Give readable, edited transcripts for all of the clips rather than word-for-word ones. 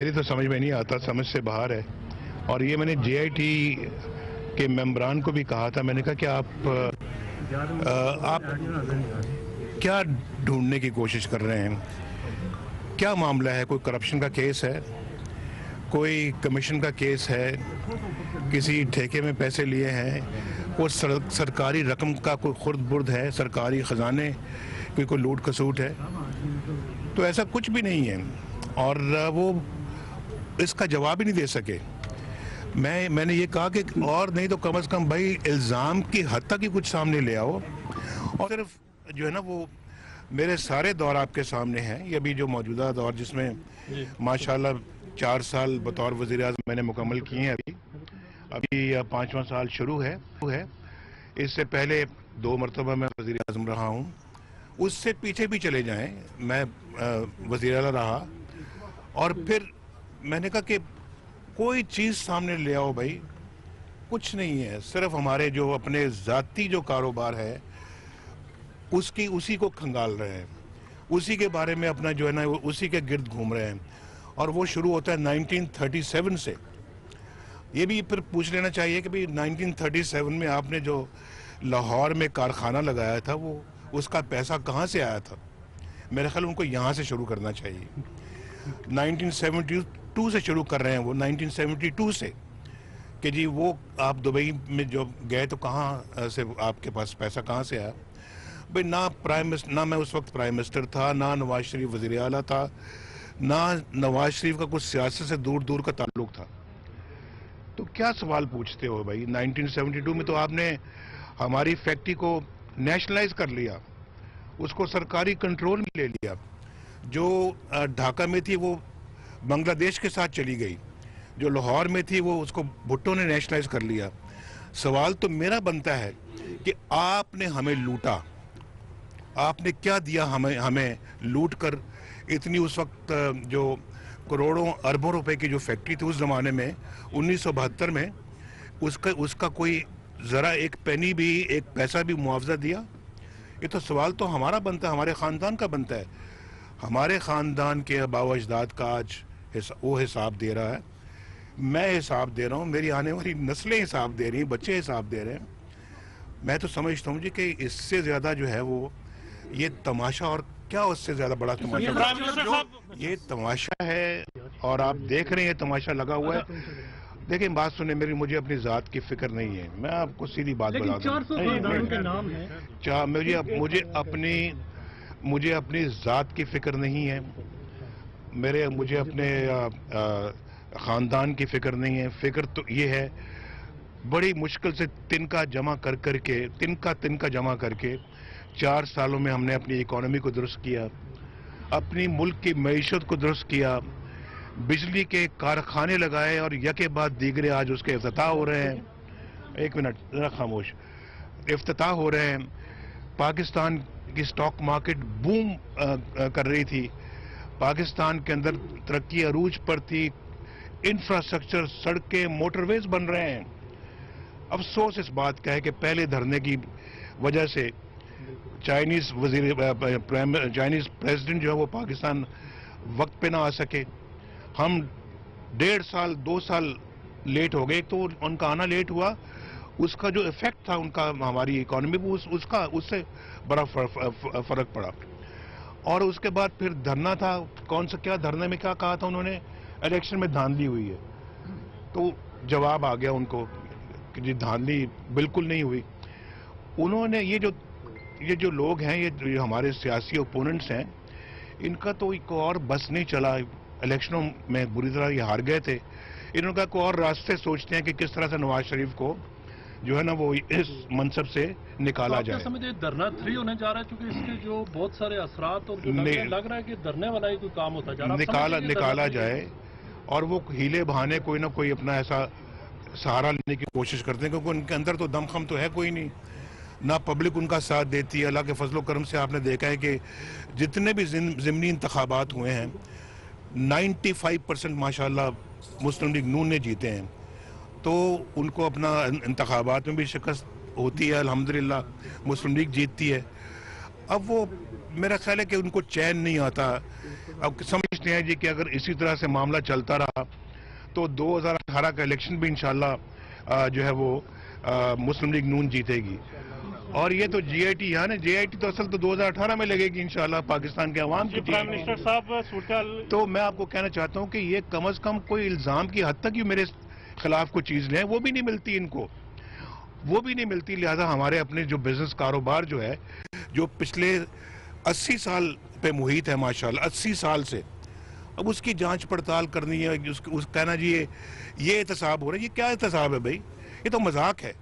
मेरी तो समझ में नहीं आता, समझ से बाहर है। और ये मैंने जेआईटी के मेंबरान को भी कहा था, मैंने कहा कि आप क्या ढूंढने की कोशिश कर रहे हैं, क्या मामला है, कोई करप्शन का केस है, कोई कमीशन का केस है, किसी ठेके में पैसे लिए हैं, कोई सरकारी रकम का कोई खुर्द बुर्द है, सरकारी खजाने की कोई लूट खसूट है, तो ऐसा कुछ भी नहीं है। और वो इसका जवाब ही नहीं दे सके। मैंने ये कहा कि और नहीं तो कम से कम भाई इल्ज़ाम की हद तक ही कुछ सामने ले आओ। और सिर्फ जो है ना वो मेरे सारे दौर आपके सामने हैं, ये भी जो मौजूदा दौर जिसमें माशाल्लाह 4 साल बतौर वज़ीर आज़म मैंने मुकम्मल किए हैं। अभी 5वां साल शुरू है। इससे पहले 2 मरतबा मैं वज़ीर आज़म रहा हूँ। उससे पीछे भी चले जाएं, मैं वज़ीर आला रहा। और फिर मैंने कहा कि कोई चीज़ सामने ले आओ भाई, कुछ नहीं है। सिर्फ हमारे जो अपने ज़ाती जो कारोबार है उसी को खंगाल रहे हैं, उसी के बारे में अपना जो है ना उसी के गिर्द घूम रहे हैं। और वो शुरू होता है 1937 से। ये भी फिर पूछ लेना चाहिए कि भाई 1937 में आपने जो लाहौर में कारखाना लगाया था वो उसका पैसा कहाँ से आया था। मेरे ख्याल उनको यहाँ से शुरू करना चाहिए। 1972 से शुरू कर रहे हैं वो, 1972 से, कि जी वो आप दुबई में जो गए तो कहाँ से आपके पास पैसा कहाँ से आया। भाई ना मैं उस वक्त प्राइम मिनिस्टर था, ना नवाज शरीफ वज़ीर आला था, ना नवाज शरीफ का कुछ सियासत से दूर दूर का ताल्लुक था। तो क्या सवाल पूछते हो भाई। 1972 में तो आपने हमारी फैक्ट्री को नेशनलाइज कर लिया, उसको सरकारी कंट्रोल में ले लिया। जो ढाका में थी वो बांग्लादेश के साथ चली गई, जो लाहौर में थी वो उसको भुट्टो ने नेशनलाइज कर लिया। सवाल तो मेरा बनता है कि आपने हमें लूटा, आपने क्या दिया हमें लूट कर। इतनी उस वक्त जो करोड़ों अरबों रुपए की जो फैक्ट्री थी उस ज़माने में 1972 में, उसका कोई ज़रा एक पेनी भी, एक पैसा भी मुआवजा दिया। ये तो सवाल तो हमारा बनता है, हमारे ख़ानदान का बनता है। हमारे ख़ानदान के आबा अजदाद का आज वो हिसाब दे रहा है, मैं हिसाब दे रहा हूँ, मेरी आने वाली नस्लें हिसाब दे रही हैं, बच्चे हिसाब दे रहे हैं। मैं तो समझता हूँ जी कि इससे ज़्यादा जो है वो ये तमाशा, और क्या उससे ज़्यादा बड़ा तमाशा ये तमाशा है। और आप देख रहे हैं तमाशा लगा हुआ है। देखिए बात सुने मेरी, मुझे अपनी ज़ात की फिक्र नहीं है, मैं आपको सीधी बात बता दूँ। मुझे अपनी ज़ात की फिक्र नहीं है, मुझे अपने ख़ानदान की फिक्र नहीं है। फिक्र तो ये है, बड़ी मुश्किल से तिनका जमा करके 4 सालों में हमने अपनी इकोनॉमी को दुरुस्त किया, अपनी मुल्क की मईशत को दुरुस्त किया, बिजली के कारखाने लगाए और यके बाद दीगरे आज उसके इफ्तिताह हो रहे हैं। 1 मिनट जरा खामोश। इफ्तिताह हो रहे हैं। पाकिस्तान की स्टॉक मार्केट बूम कर रही थी, पाकिस्तान के अंदर तरक्की अरूज पर थी, इंफ्रास्ट्रक्चर, सड़कें, मोटरवेज बन रहे हैं। अफसोस इस बात का है कि पहले धरने की वजह से चाइनीज प्रेसिडेंट जो है वो पाकिस्तान वक्त पे ना आ सके। हम 1.5 साल 2 साल लेट हो गए। तो उनका आना लेट हुआ, उसका जो इफेक्ट था उनका हमारी इकोनॉमी पर उससे बड़ा फर्क पड़ा। और उसके बाद फिर धरना था, कौन सा क्या धरने में क्या कहा था उन्होंने, इलेक्शन में धांधली हुई है। तो जवाब आ गया उनको कि जी धांधली बिल्कुल नहीं हुई। उन्होंने ये जो लोग हैं, ये हमारे सियासी ओपोनेंट्स हैं, इनका तो एक और बस नहीं चला। इलेक्शनों में बुरी तरह ये हार गए थे। इनका कोई और रास्ते सोचते हैं कि किस तरह से नवाज शरीफ को जो है ना वो इस मनसब से निकाला जाए। समझे धरना 3 होने जा रहा है, क्योंकि इसके जो बहुत सारे असरात और जो लग रहा है कि धरने वाला ही कोई काम होता जा रहा है, निकाला जाए। और वो हीले बहाने कोई ना कोई अपना ऐसा सहारा लेने की कोशिश करते हैं, क्योंकि उनके अंदर तो दमखम तो है कोई नहीं, ना पब्लिक उनका साथ देती है। अल्लाह के फजलो करम से आपने देखा है कि जितने भी ज़िमनी इंतखाबात हुए हैं 95% माशाल्लाह मुस्लिम लीग नून ने जीते हैं। तो उनको अपना इंतखाबात में भी शिकस्त होती है, अल्हम्दुलिल्लाह मुस्लिम लीग जीतती है। अब वो मेरा ख्याल है कि उनको चैन नहीं आता। अब समझते हैं जी कि अगर इसी तरह से मामला चलता रहा तो 2018 का इलेक्शन भी इंशाल्लाह जो है वो मुस्लिम लीग नून जीतेगी। और ये तो जीआईटी यहाँ ना, जीआईटी तो असल तो 2018 में लगेगी इंशाल्लाह पाकिस्तान के अवाम की। प्राइम मिनिस्टर साहब, तो मैं आपको कहना चाहता हूँ कि ये कम से कम कोई इल्जाम की हद तक ही मेरे खिलाफ कोई चीज लें, वो भी नहीं मिलती इनको, वो भी नहीं मिलती। लिहाजा हमारे अपने जो बिजनेस कारोबार जो है, जो पिछले 80 साल पे मुहित है माशाल्लाह, 80 साल से, अब उसकी जांच पड़ताल करनी है। उस कहना जी ये एहतसाब हो रहा है, ये क्या एहतसाब है भाई? ये तो मजाक है,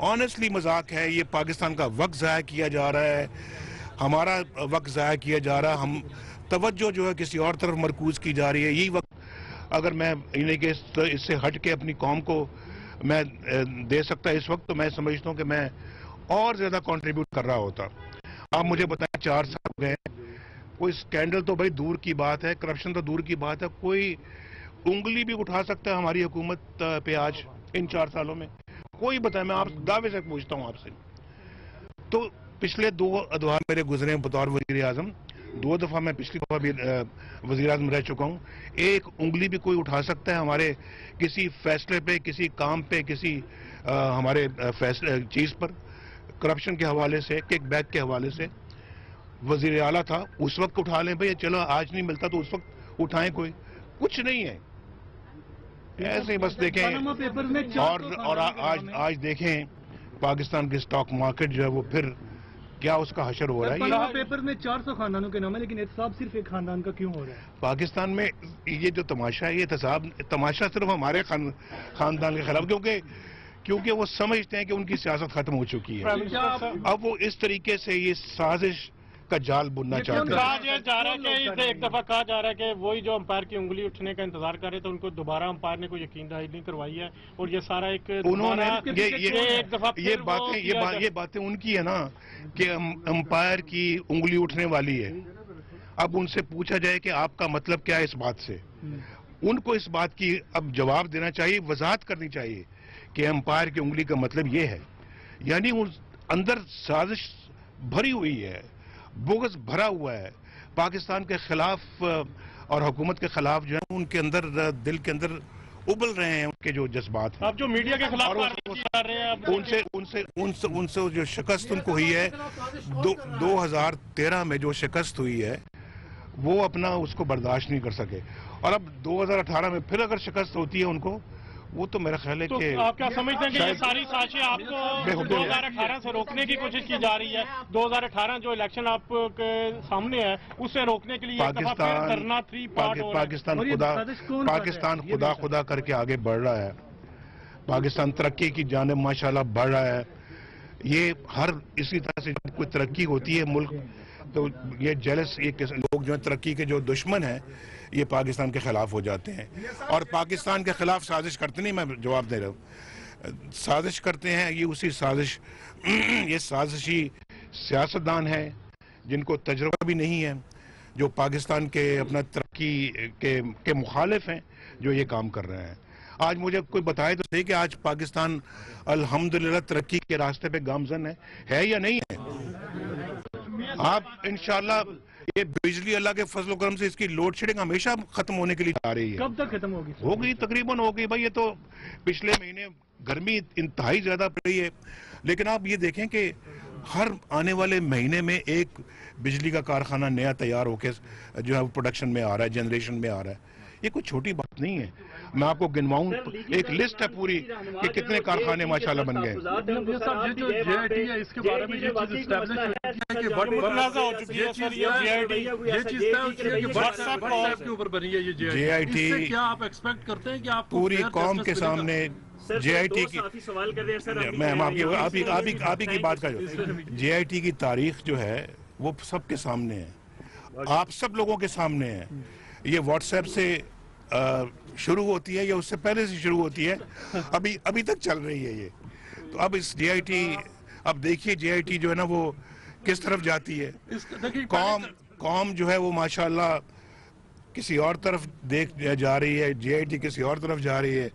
ऑनेस्टली मजाक है। ये पाकिस्तान का वक्त ज़ाया किया जा रहा है, हमारा वक्त ज़ाया किया जा रहा है। हम तवज्जो जो है किसी और तरफ मरकूज की जा रही है। यही वक्त अगर मैं इन्हें के इससे हट के अपनी कौम को मैं दे सकता इस वक्त, तो मैं समझता हूँ कि मैं और ज्यादा कंट्रीब्यूट कर रहा होता। आप मुझे बताएं 4 साल हो गए, कोई स्कैंडल तो भाई दूर की बात है, करप्शन तो दूर की बात है, कोई उंगली भी उठा सकता है हमारी हुकूमत पे आज इन 4 सालों में? कोई बताए? मैं आप दावे से पूछता हूँ आपसे। तो पिछले 2 अदवार मेरे गुजरे बतौर वजीर आजम, 2 दफा मैं पिछली दफा भी वजीर आजम रह चुका हूँ। एक उंगली भी कोई उठा सकता है हमारे किसी फैसले पे, किसी काम पे, किसी हमारे फैसले चीज पर करप्शन के हवाले से, किक बैक के हवाले से? वजीर आला था उस वक्त उठा लें भाई, चलो आज नहीं मिलता तो उस वक्त उठाएं, कोई कुछ नहीं है। ऐसे ही बस देखें और आज देखें पाकिस्तान की स्टॉक मार्केट जो है वो फिर क्या उसका हशर हो रहा है। पनामा पेपर में 400 खानदानों के नाम है, लेकिन एहतसाब सिर्फ एक खानदान का क्यों हो रहा है? पाकिस्तान में ये जो तमाशा है, ये तमाशा सिर्फ हमारे खानदान के खिलाफ, क्योंकि वो समझते हैं कि उनकी सियासत खत्म हो चुकी है। अब वो इस तरीके से ये साजिश का जाल बुनना चाहते हैं। कहा जा रहा है कि एक दफा कहा जा रहा है कि वही जो अंपायर की उंगली उठने का इंतजार कर रहे थे, उनको दोबारा अंपायर ने कोई यकीन दहानी नहीं करवाई है, और ये सारा एक उन्होंने एक दफा ये बातें उनकी है ना कि अंपायर की उंगली उठने वाली है। अब उनसे पूछा जाए कि आपका मतलब क्या है इस बात से, उनको इस बात की अब जवाब देना चाहिए, वजाहत करनी चाहिए कि अंपायर की उंगली का मतलब ये है। यानी उस अंदर साजिश भरी हुई है, बोगस भरा हुआ है पाकिस्तान के खिलाफ और हुकूमत के खिलाफ, जो है उनके अंदर दिल के अंदर उबल रहे हैं उनके जो जज्बात हैं। अब जो मीडिया के खिलाफ कर रहे हैं, उनसे जो शिकस्त उनको हुई है 2013 में जो शिकस्त हुई है वो अपना उसको बर्दाश्त नहीं कर सके, और अब 2018 में फिर अगर शिकस्त होती है उनको, वो तो मेरा ख्याल है तो कि आप क्या समझते हैं कि ये सारी साजिशें आपको 2018 से रोकने की कोशिश की जा रही है? 2018 जो इलेक्शन आपके सामने है उससे रोकने के लिए पाकिस्तान खुदा करके आगे बढ़ रहा है। पाकिस्तान तरक्की की जानिब माशाल्लाह बढ़ रहा है। ये हर इसी तरह से जब कोई तरक्की होती है मुल्क, तो ये जेलस ये लोग जो है तरक्की के जो दुश्मन हैं, ये पाकिस्तान के खिलाफ हो जाते हैं और पाकिस्तान के खिलाफ साजिश करते नहीं। मैं जवाब दे रहा हूँ, साजिश करते हैं ये उसी साजिश ये साजिशी सियासतदान हैं जिनको तजुर्बा भी नहीं है, जो पाकिस्तान के अपना तरक्की के मुखालिफ हैं, जो ये काम कर रहे हैं। आज मुझे कोई बताए तो सही कि आज पाकिस्तान अल्हम्दुलिल्लाह तरक्की के रास्ते पे गामजन है या नहीं है? आप इंशाल्लाह ये बिजली अल्लाह के फजल करम से इसकी लोड शेडिंग हमेशा खत्म होने के लिए आ रही है। कब तक खत्म होगी? हो गई, तकरीबन हो गई भाई। ये तो पिछले महीने गर्मी इंतहाई ज्यादा पड़ी है, लेकिन आप ये देखें कि हर आने वाले महीने में एक बिजली का कारखाना नया तैयार होकर जो है प्रोडक्शन में आ रहा है, जनरेशन में आ रहा है। ये कोई छोटी बात नहीं है। मैं आपको गिनवाऊं, एक लिस्ट है पूरी कि कितने कारखाने माशाल्लाह बन गए। इसके बारे में ये चीज एस्टैब्लिश हो चुकी है सर, ये चीज के ऊपर बनी है ये JIT। क्या आप एक्सपेक्ट करते हैं कि आप पूरी कौम के सामने JIT की सवाल कर रहे हैं सर, मैं आप ही की बात कर, JIT की तारीख जो है वो सबके सामने है, आप सब लोगों के सामने है। ये व्हाट्सएप से शुरू होती है या उससे पहले से शुरू होती है, अभी तक चल रही है ये। तो अब इस JIT, अब देखिए JIT जो है ना वो किस तरफ जाती है। कौम जो है वो माशाल्लाह किसी और तरफ देख जा रही है, JIT किसी और तरफ जा रही है,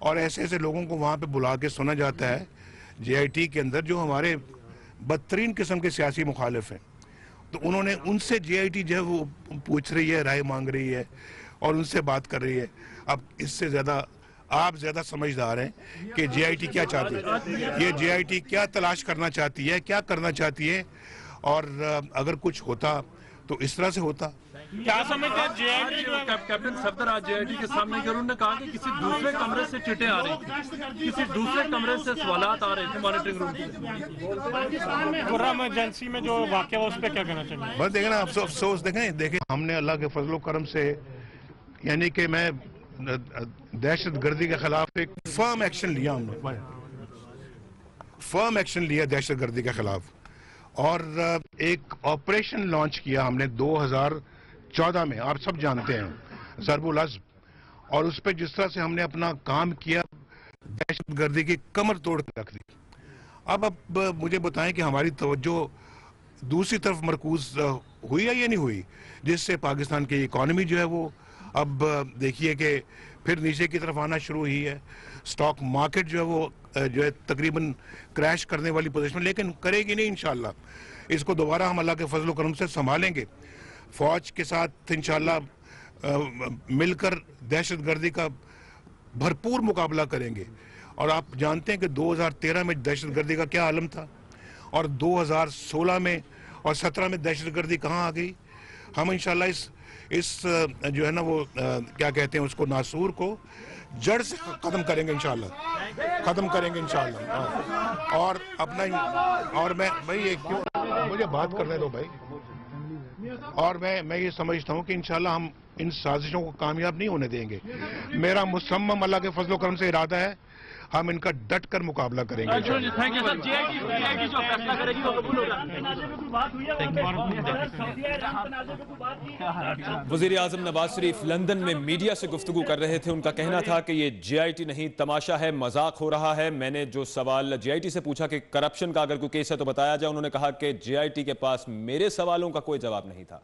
और ऐसे ऐसे लोगों को वहाँ पे बुला के सुना जाता है JIT के अंदर जो हमारे बदतरीन किस्म के सियासी मुखालिफ हैं, तो उन्होंने उनसे JIT जो है वो पूछ रही है, राय मांग रही है और उनसे बात कर रही है। अब इससे ज़्यादा आप ज़्यादा समझदार हैं कि JIT क्या चाहती है, ये JIT क्या तलाश करना चाहती है, क्या करना चाहती है, और अगर कुछ होता तो इस तरह से होता। क्या समझते हैं JIT कैप्टन सफदर आज JIT के सामने गए, उन्होंने कहा कि किसी दूसरे कमरे से चिट्ठे आ रही थी, किसी दूसरे कमरे से सवालात आ रहे थे मॉनिटरिंग रूम की। खुर्रम एजेंसी में जो वाकया उस पर क्या कहना चाहिए? बस देखें ना, अफसोस देखें हमने अल्लाह के फजलो करम से, यानी कि मैं दहशतगर्दी के खिलाफ एक फर्म एक्शन लिया, हमने फर्म एक्शन लिया दहशतगर्दी के खिलाफ, और एक ऑपरेशन लॉन्च किया हमने 2014 में, आप सब जानते हैं, ज़रबुल अज़्म, और उस पर जिस तरह से हमने अपना काम किया, दहशतगर्दी की कमर तोड़ के रख दी। अब मुझे बताएं कि हमारी तवज्जो दूसरी तरफ मरकूज हुई है या नहीं हुई, जिससे पाकिस्तान की इकॉनमी जो है वो अब देखिए कि फिर नीचे की तरफ आना शुरू हुई है। स्टॉक मार्केट जो है वो जो है तकरीबन क्रैश करने वाली पोजीशन, लेकिन करेगी नहीं इंशाल्लाह। इसको दोबारा हम अल्लाह के फजल करम से संभालेंगे, फौज के साथ इंशाल्लाह मिलकर दहशतगर्दी का भरपूर मुकाबला करेंगे। और आप जानते हैं कि 2013 में दहशतगर्दी का क्या आलम था, और 2016 में और 17 में दहशतगर्दी कहाँ आ गई। हम इंशाल्लाह इस जो है ना वो क्या कहते हैं उसको, नासूर को जड़ से खत्म करेंगे इंशाल्लाह, खत्म करेंगे इंशाल्लाह। और अपना, और मैं भाई एक क्यों मुझे बात करने दो भाई, और मैं ये समझता हूँ कि इंशाल्लाह हम इन साजिशों को कामयाब नहीं होने देंगे। मेरा मुसम्मम अल्लाह के फजल करम से इरादा है, हम इनका डट कर मुकाबला करेंगे। वज़ीर आज़म नवाज शरीफ लंदन में मीडिया से गुफ्तगू कर रहे थे। उनका कहना था कि ये JIT नहीं तमाशा है, मजाक हो रहा है। मैंने जो सवाल JIT से पूछा कि करप्शन का अगर कोई केस है तो बताया जाए, उन्होंने कहा कि JIT के पास मेरे सवालों का कोई जवाब नहीं था।